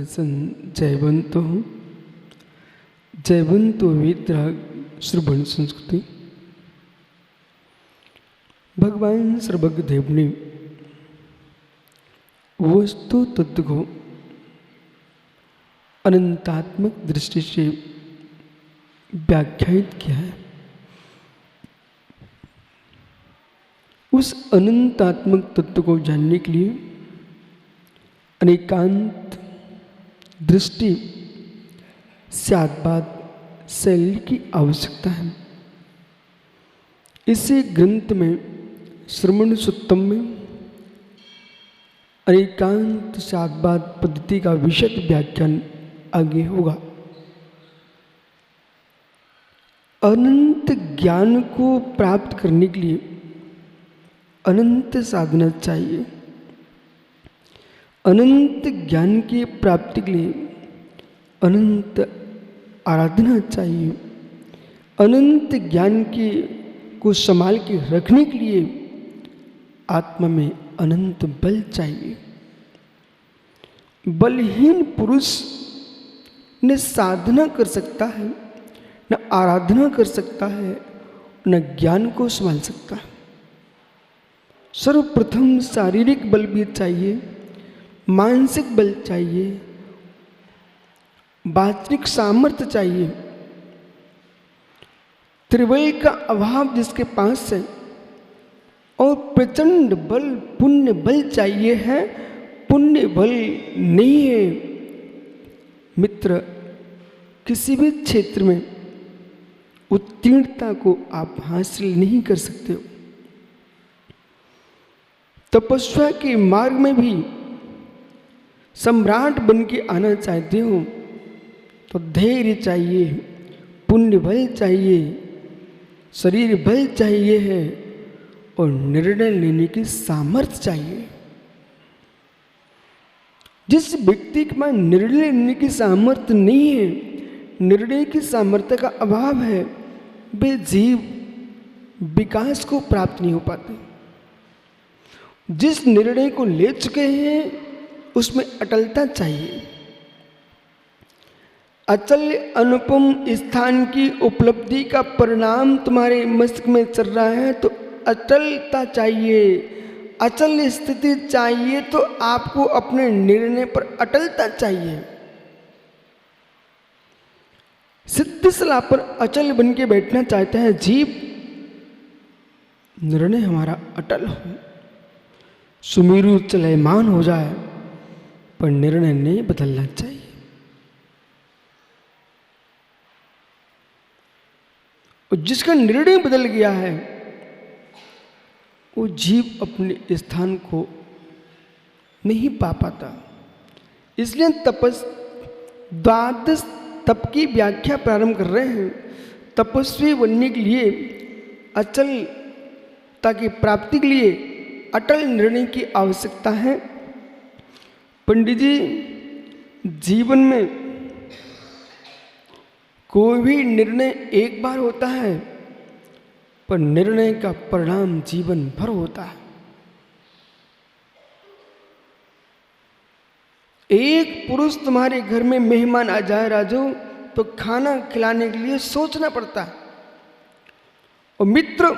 शासन जयवंतो वेदराग श्रवण संस्कृति। भगवान सर्वज्ञदेव ने वस्तु तत्व को अनंतात्मक दृष्टि से व्याख्यायित किया है। उस अनंतात्मक तत्व को जानने के लिए अनेकांत दृष्टि स्याद्बाद शैली की आवश्यकता है। इसी ग्रंथ में श्रवण सुत्तम में अनेकांत स्याद्बाद पद्धति का विशद व्याख्यान आगे होगा। अनंत ज्ञान को प्राप्त करने के लिए अनंत साधना चाहिए। अनंत ज्ञान की प्राप्ति के लिए अनंत आराधना चाहिए। अनंत ज्ञान की को संभाल के रखने के लिए आत्मा में अनंत बल चाहिए। बलहीन पुरुष न साधना कर सकता है, न आराधना कर सकता है, न ज्ञान को संभाल सकता है। सर्वप्रथम शारीरिक बल भी चाहिए, मानसिक बल चाहिए, वाचनिक सामर्थ्य चाहिए। त्रिबल का अभाव जिसके पास है और प्रचंड बल पुण्य बल चाहिए है, पुण्य बल नहीं है मित्र, किसी भी क्षेत्र में उत्तीर्णता को आप हासिल नहीं कर सकते हो। तपस्या के मार्ग में भी सम्राट बन के आना चाहते हो तो धैर्य चाहिए, पुण्य बल चाहिए, शरीर बल चाहिए है और निर्णय लेने की सामर्थ्य चाहिए। जिस व्यक्ति के पास निर्णय लेने की सामर्थ्य नहीं है, निर्णय की सामर्थ्य का अभाव है, वे जीव विकास को प्राप्त नहीं हो पाते। जिस निर्णय को ले चुके हैं उसमें अटलता चाहिए। अचल अनुपम स्थान की उपलब्धि का परिणाम तुम्हारे मस्तिष्क में चल रहा है तो अचलता चाहिए। अचल स्थिति चाहिए तो आपको अपने निर्णय पर अटलता चाहिए। सिद्ध सलाह पर अचल बन के बैठना चाहता है जीव। निर्णय हमारा अटल हो, सुमेरु चलयमान हो जाए, पर निर्णय नहीं बदलना चाहिए। और जिसका निर्णय बदल गया है वो जीव अपने स्थान को नहीं पा पाता। इसलिए द्वादश तप की व्याख्या प्रारंभ कर रहे हैं। तपस्वी बनने के लिए अचलता की प्राप्ति के लिए अटल निर्णय की आवश्यकता है। पंडित जी, जीवन में कोई भी निर्णय एक बार होता है, पर निर्णय का परिणाम जीवन भर होता है। एक पुरुष तुम्हारे घर में मेहमान आ जाए राजू, तो खाना खिलाने के लिए सोचना पड़ता है। और मित्र,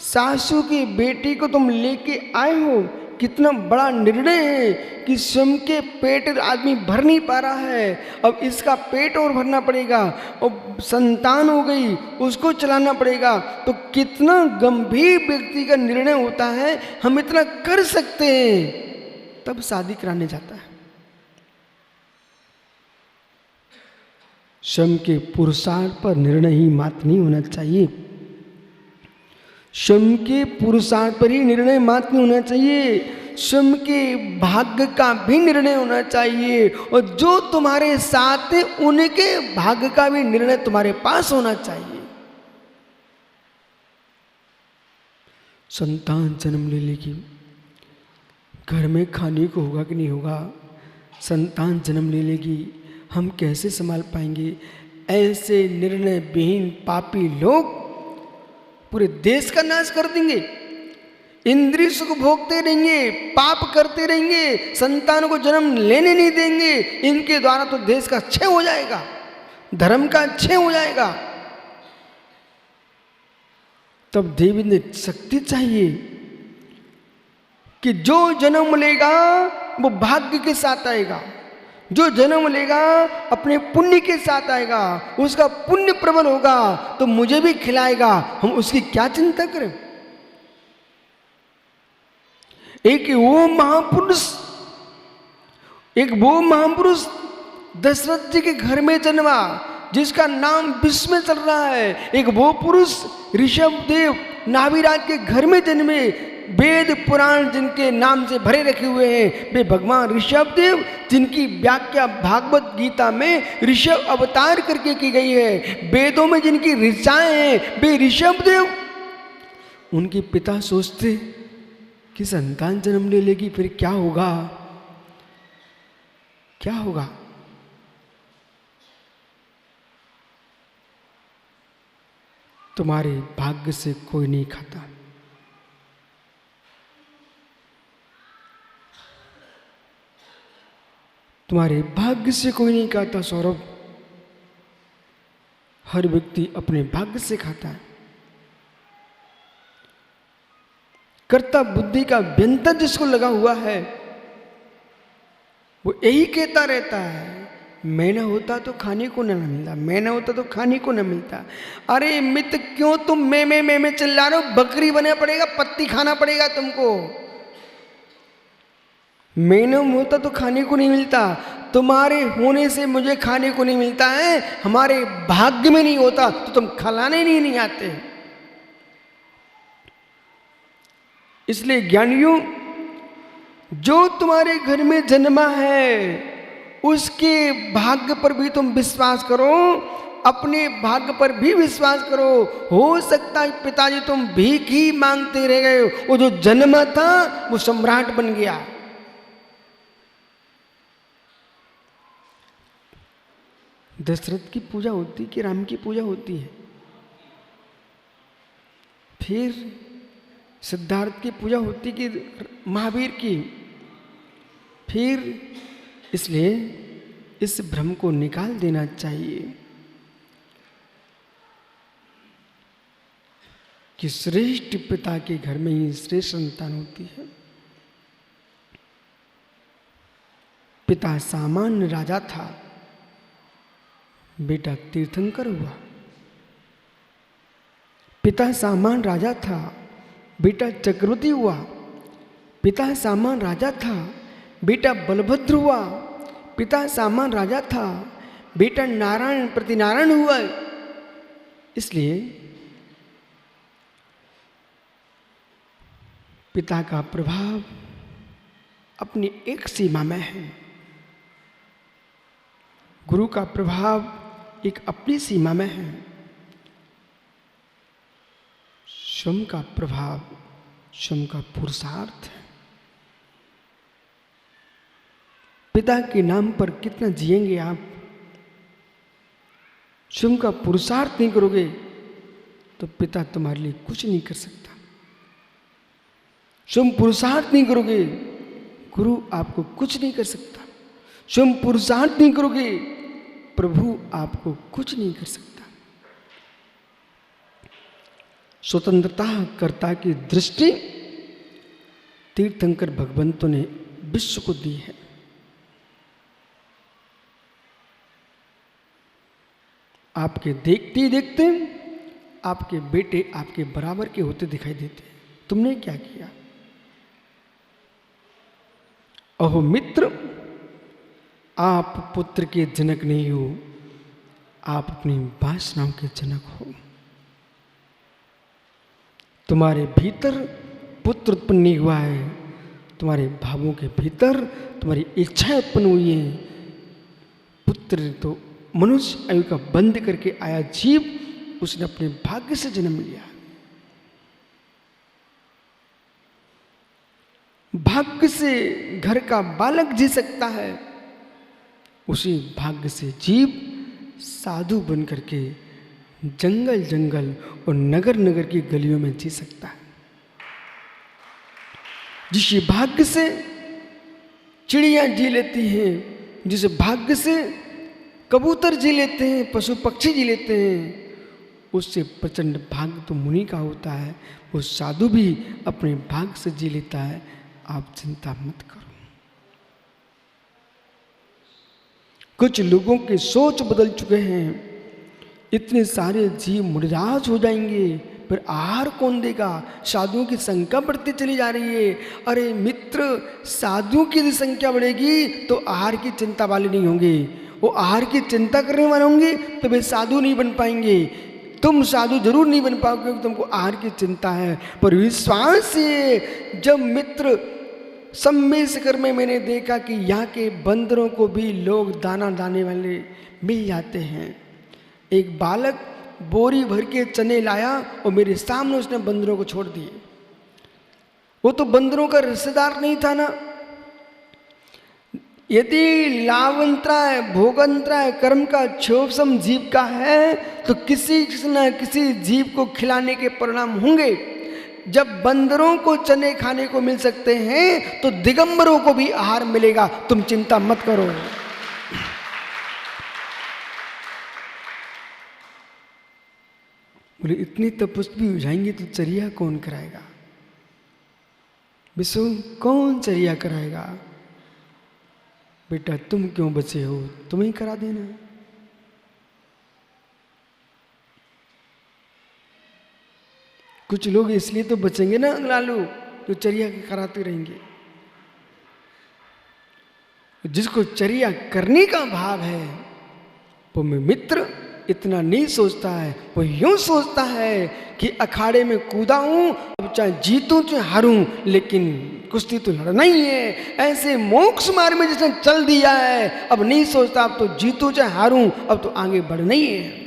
सासू की बेटी को तुम लेके आए हो, कितना बड़ा निर्णय है कि स्वयं के पेट आदमी भर नहीं पा रहा है, अब इसका पेट और भरना पड़ेगा, और संतान हो गई उसको चलाना पड़ेगा। तो कितना गंभीर व्यक्ति का निर्णय होता है। हम इतना कर सकते हैं तब शादी कराने जाता है। स्वयं के पुरुषार्थ पर निर्णय ही मात्र नहीं होना चाहिए। स्वयं के पुरुषार्थ पर ही निर्णय मात्र नहीं होना चाहिए, स्वयं के भाग्य का भी निर्णय होना चाहिए। और जो तुम्हारे साथ है उनके भाग्य का भी निर्णय तुम्हारे पास होना चाहिए। संतान जन्म ले लेगी, घर में खाने को होगा कि नहीं होगा, संतान जन्म ले लेगी, हम कैसे संभाल पाएंगे। ऐसे निर्णय विहीन पापी लोग पूरे देश का नाश कर देंगे। इंद्रिय सुख भोगते रहेंगे, पाप करते रहेंगे, संतानों को जन्म लेने नहीं देंगे, इनके द्वारा तो देश का क्षय हो जाएगा, धर्म का क्षय हो जाएगा। तब देवी ने शक्ति चाहिए कि जो जन्म लेगा वो भाग्य के साथ आएगा, जो जन्म लेगा अपने पुण्य के साथ आएगा, उसका पुण्य प्रबल होगा तो मुझे भी खिलाएगा, हम उसकी क्या चिंता करें। एक वो महापुरुष दशरथ जी के घर में जन्मा जिसका नाम विश्व में चल रहा है। एक वो पुरुष ऋषभ देव नाभिराज के घर में जन्मे, वेद पुराण जिनके नाम से भरे रखे हुए हैं, वे भगवान ऋषभ देव जिनकी व्याख्या भागवत गीता में ऋषभ अवतार करके की गई है। वेदों में जिनकी ऋचाएं हैं वे ऋषभ देव। उनके पिता सोचते कि संतान जन्म ले लेगी फिर क्या होगा, क्या होगा। तुम्हारे भाग्य से कोई नहीं खाता। तुम्हारे भाग्य से कोई नहीं खाता सौरभ। हर व्यक्ति अपने भाग्य से खाता है। कर्ता बुद्धि का व्यंतर जिसको लगा हुआ है वो यही कहता रहता है, मैं न होता तो खाने को न मिलता, मैं न होता तो खाने को न मिलता। अरे मित्र क्यों तुम मैं चिल्ला रहे हो, बकरी बने पड़ेगा, पत्ती खाना पड़ेगा तुमको। मैं न होता तो खाने को नहीं मिलता, तुम्हारे होने से मुझे खाने को नहीं मिलता है, हमारे भाग्य में नहीं होता तो तुम खिलाने नहीं आते। इसलिए ज्ञानियों, जो तुम्हारे घर में जन्मा है उसके भाग्य पर भी तुम विश्वास करो, अपने भाग्य पर भी विश्वास करो। हो सकता है पिताजी तुम भीख ही मांगते रह गए, वो जो जन्मा था वो सम्राट बन गया। दशरथ की पूजा होती कि राम की पूजा होती है, फिर सिद्धार्थ की पूजा होती कि महावीर की, फिर इसलिए इस भ्रम को निकाल देना चाहिए कि श्रेष्ठ पिता के घर में ही श्रेष्ठ संतान होती है। पिता सामान्य राजा था, बेटा तीर्थंकर हुआ। पिता सामान्य राजा था, बेटा चक्रवर्ती हुआ। पिता सामान्य राजा था, बेटा बलभद्र हुआ। पिता सामान्य राजा था, बेटा नारायण प्रतिनारायण हुआ। इसलिए पिता का प्रभाव अपनी एक सीमा में है, गुरु का प्रभाव एक अपनी सीमा में है, स्वयं का प्रभाव स्वयं का पुरुषार्थ है। पिता के नाम पर कितना जिएंगे आप, स्वयं का पुरुषार्थ नहीं करोगे तो पिता तुम्हारे लिए कुछ नहीं कर सकता। स्वयं पुरुषार्थ नहीं करोगे, गुरु आपको कुछ नहीं कर सकता। स्वयं पुरुषार्थ नहीं करोगे, प्रभु आपको कुछ नहीं कर सकता। स्वतंत्रता कर्ता की दृष्टि तीर्थंकर भगवंतों ने विश्व को दी है। आपके देखते ही देखते आपके बेटे आपके बराबर के होते दिखाई देते। तुमने क्या किया? अहो मित्र, आप पुत्र के जनक नहीं हो, आप अपनी वासनाओं के जनक हो। तुम्हारे भीतर पुत्र उत्पन्न नहीं हुआ है, तुम्हारे भावों के भीतर तुम्हारी इच्छाएं उत्पन्न हुई हैं। पुत्र तो मनुष्य आयु का बंद करके आया जीव, उसने अपने भाग्य से जन्म लिया। भाग्य से घर का बालक जी सकता है, उसी भाग्य से जीव साधु बन करके जंगल जंगल और नगर नगर की गलियों में जी सकता है। जिस भाग्य से चिड़िया जी लेती हैं, जिस भाग्य से कबूतर जी लेते हैं, पशु पक्षी जी लेते हैं, उससे प्रचंड भाग्य तो मुनि का होता है। वो साधु भी अपने भाग्य से जी लेता है। आप चिंता मत करो। कुछ लोगों की सोच बदल चुके हैं। इतने सारे जीव मुर्दाज हो जाएंगे, फिर आहार कौन देगा? साधुओं की संख्या बढ़ती चली जा रही है। अरे मित्र, साधुओं की यदि संख्या बढ़ेगी तो आहार की चिंता वाले नहीं होंगे। वो आहार की चिंता करने वाले होंगे तो वे साधु नहीं बन पाएंगे। तुम साधु जरूर नहीं बन पाओगे क्योंकि तुमको आहार की चिंता है। पर विश्वास से जब मित्र सम्मेशकर में मैंने देखा कि यहाँ के बंदरों को भी लोग दाना डालने वाले मिल जाते हैं। एक बालक बोरी भर के चने लाया और मेरे सामने उसने बंदरों को छोड़ दिए। वो तो बंदरों का रिश्तेदार नहीं था ना। यदि लाभंतराय भोगंतराय कर्म का क्षोभसम जीव का है तो किसी न किसी जीव को खिलाने के परिणाम होंगे। जब बंदरों को चने खाने को मिल सकते हैं तो दिगंबरों को भी आहार मिलेगा। तुम चिंता मत करो। बोले इतनी तपस्वी हो जाएंगे तो चर्या कौन कराएगा? विश्व कौन चर्या कराएगा? बेटा तुम क्यों बचे हो, तुम ही करा देना। कुछ लोग इसलिए तो बचेंगे ना लालू, जो चर्या कराते रहेंगे। जिसको चर्या करने का भाव है वो में मित्र इतना नहीं सोचता है। वो यूं सोचता है कि अखाड़े में कूदा हूं, अब चाहे जीतूं चाहे हारूं, लेकिन कुश्ती तो लड़ना ही है। ऐसे मोक्ष मार्ग में जिसने चल दिया है, अब नहीं सोचता अब तो जीतूं चाहे हारूं, अब तो आगे बढ़ना ही है।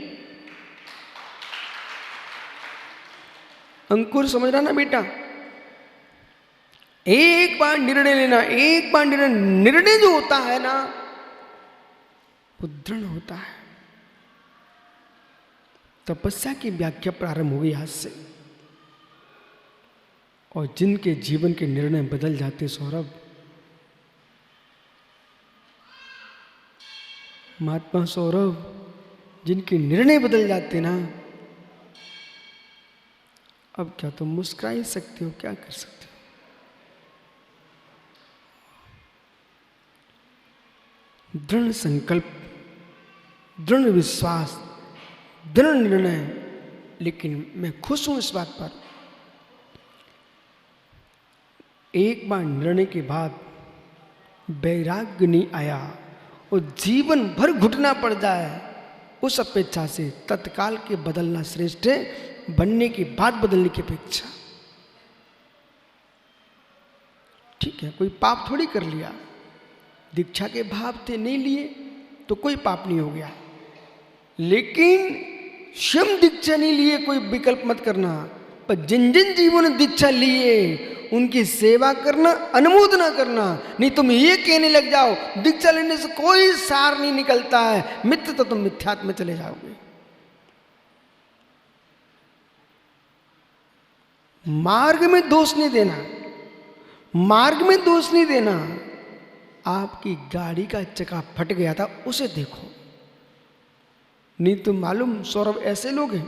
अंकुर समझ रहा ना बेटा? एक बार निर्णय लेना, एक बार निर्णय जो होता है ना वो दृढ़ होता है। तपस्या की व्याख्या प्रारंभ हुई आज से, और जिनके जीवन के निर्णय बदल जाते सौरभ, महात्मा सौरभ, जिनके निर्णय बदल जाते ना, अब क्या तुम मुस्कुरा ही सकते हो, क्या कर सकते हो? दृढ़ संकल्प, दृढ़ विश्वास, दृढ़ निर्णय। लेकिन मैं खुश हूं इस बात पर, एक बार निर्णय के बाद वैराग्य नहीं आया और जीवन भर घुटना पड़ जाए, उस अपेक्षा से तत्काल के बदलना श्रेष्ठ है, बनने के बाद बदलने की अपेक्षा। ठीक है, कोई पाप थोड़ी कर लिया, दीक्षा के भाव थे नहीं लिए तो कोई पाप नहीं हो गया। लेकिन स्वयं दीक्षा नहीं लिए कोई विकल्प मत करना। पर जिन जिन जीवों ने दीक्षा लिए उनकी सेवा करना, अनुमोदना करना। नहीं तुम ये कहने लग जाओ दीक्षा लेने से कोई सार नहीं निकलता है, मित्र तो तुम मिथ्यात्व में चले जाओगे। मार्ग में दोष नहीं देना, मार्ग में दोष नहीं देना। आपकी गाड़ी का चक्का फट गया था उसे देखो, नहीं तो मालूम सौरभ ऐसे लोग हैं,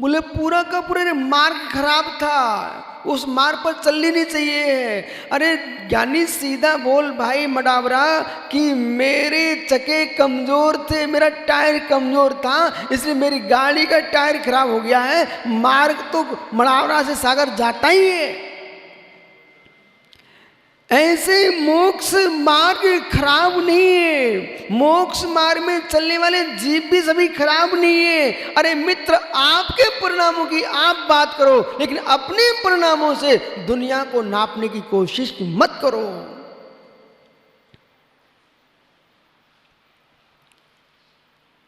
बोले पूरा का पूरा मार्ग खराब था, उस मार्ग पर चलनी नहीं चाहिए। अरे ज्ञानी सीधा बोल भाई मडावरा कि मेरे चक्के कमजोर थे, मेरा टायर कमजोर था, इसलिए मेरी गाड़ी का टायर खराब हो गया है। मार्ग तो मडावरा से सागर जाता ही है। ऐसे मोक्ष मार्ग खराब नहीं है, मोक्ष मार्ग में चलने वाले जीव भी सभी खराब नहीं है। अरे मित्र, आपके परिणामों की आप बात करो, लेकिन अपने परिणामों से दुनिया को नापने की कोशिश मत करो।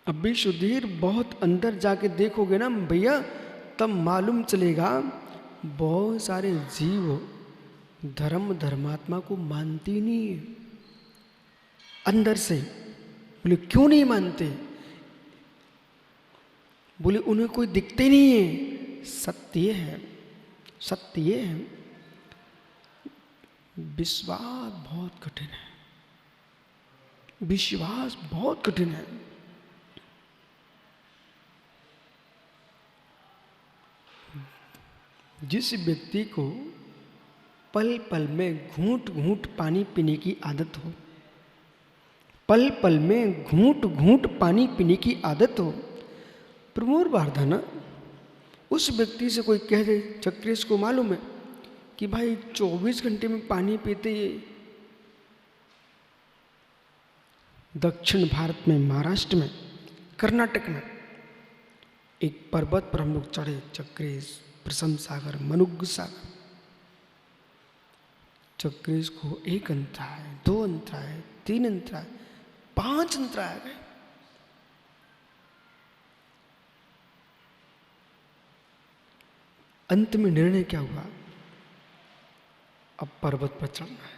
अभी सुधीर बहुत अंदर जाके देखोगे ना भैया, तब मालूम चलेगा बहुत सारे जीव धर्म धर्मात्मा को मानते नहीं है अंदर से। बोले क्यों नहीं मानते? बोले उन्हें कोई दिखते नहीं है। सत्य है, सत्य है, विश्वास बहुत कठिन है, विश्वास बहुत कठिन है। जिस व्यक्ति को पल पल में घूंट घूंट पानी पीने की आदत हो, पल पल में घूंट घूंट पानी पीने की आदत हो, प्रमोद वार्धाना उस व्यक्ति से कोई कह दे, चक्रेश को मालूम है कि भाई 24 घंटे में पानी पीते, दक्षिण भारत में, महाराष्ट्र में, कर्नाटक में एक पर्वत पर हम लोग चढ़े, चक्रेश, प्रसन्न सागर, मनुग्ग सागर। चक्रेश को 1 अंतराय, 2 अंतराय, 3 अंतराय, 5 अंतराय आ गए। अंत में निर्णय क्या हुआ, अब पर्वत पर चढ़ना है।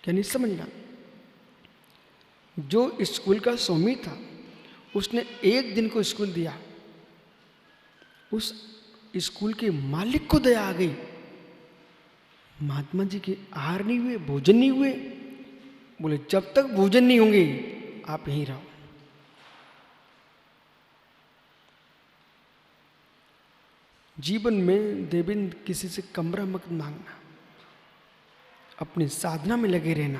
क्या नहीं समझना? जो स्कूल का स्वामी था उसने 1 दिन को स्कूल दिया, उस स्कूल के मालिक को दया आ गई। महात्मा जी के आहार नहीं हुए, भोजन नहीं हुए, बोले जब तक भोजन नहीं होंगे आप यहीं रहो। जीवन में देवेंद्र किसी से कमरा मत मांगना, अपनी साधना में लगे रहना,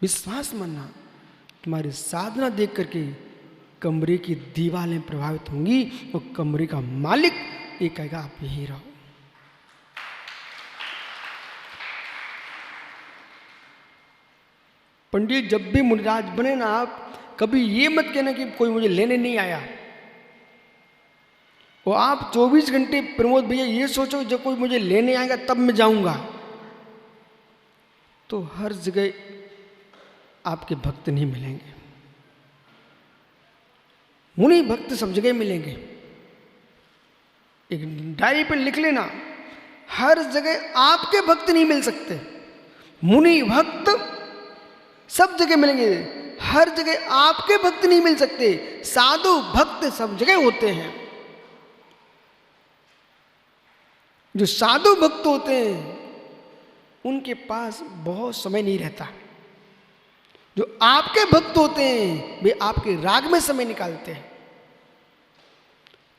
विश्वास मानना। तुम्हारी साधना देख करके कमरे की दीवारें प्रभावित होंगी और कमरे का मालिक ये कहेगा आप यहीं रहो। पंडित जब भी मुनिराज बने ना, आप कभी ये मत कहना कि कोई मुझे लेने नहीं आया। और आप 24 घंटे प्रमोद भैया ये सोचो जब कोई मुझे लेने आएगा तब मैं जाऊंगा, तो हर जगह आपके भक्त नहीं मिलेंगे। मुनि भक्त सब जगह मिलेंगे। एक डायरी पर लिख लेना, हर जगह आपके भक्त नहीं मिल सकते। मुनि भक्त सब जगह मिलेंगे, हर जगह आपके भक्त नहीं मिल सकते। साधु भक्त सब जगह होते हैं। जो साधु भक्त होते हैं उनके पास बहुत समय नहीं रहता। जो आपके भक्त होते हैं वे आपके राग में समय निकालते हैं।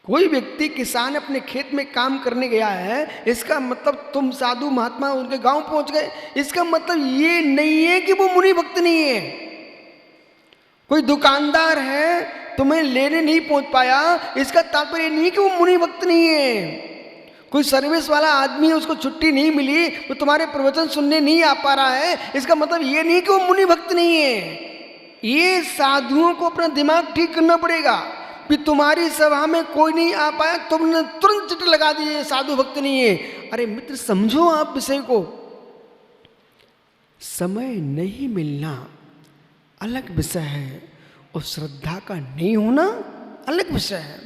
कोई व्यक्ति किसान अपने खेत में काम करने गया है, इसका मतलब तुम साधु महात्मा उनके गांव पहुंच गए, इसका मतलब ये नहीं है कि वो मुनि भक्त नहीं है। कोई दुकानदार है तुम्हें लेने नहीं पहुंच पाया, इसका तात्पर्य नहीं है कि वो मुनि भक्त नहीं है। कोई सर्विस वाला आदमी है, उसको छुट्टी नहीं मिली, वो तुम्हारे प्रवचन सुनने नहीं आ पा रहा है, इसका मतलब ये नहीं कि वो मुनि भक्त नहीं है। ये साधुओं को अपना दिमाग ठीक करना पड़ेगा कि तुम्हारी सभा में कोई नहीं आ पाया, तुमने तुरंत चिट लगा दी ये साधु भक्त नहीं है। अरे मित्र समझो आप विषय को। समय नहीं मिलना अलग विषय है और श्रद्धा का नहीं होना अलग विषय है।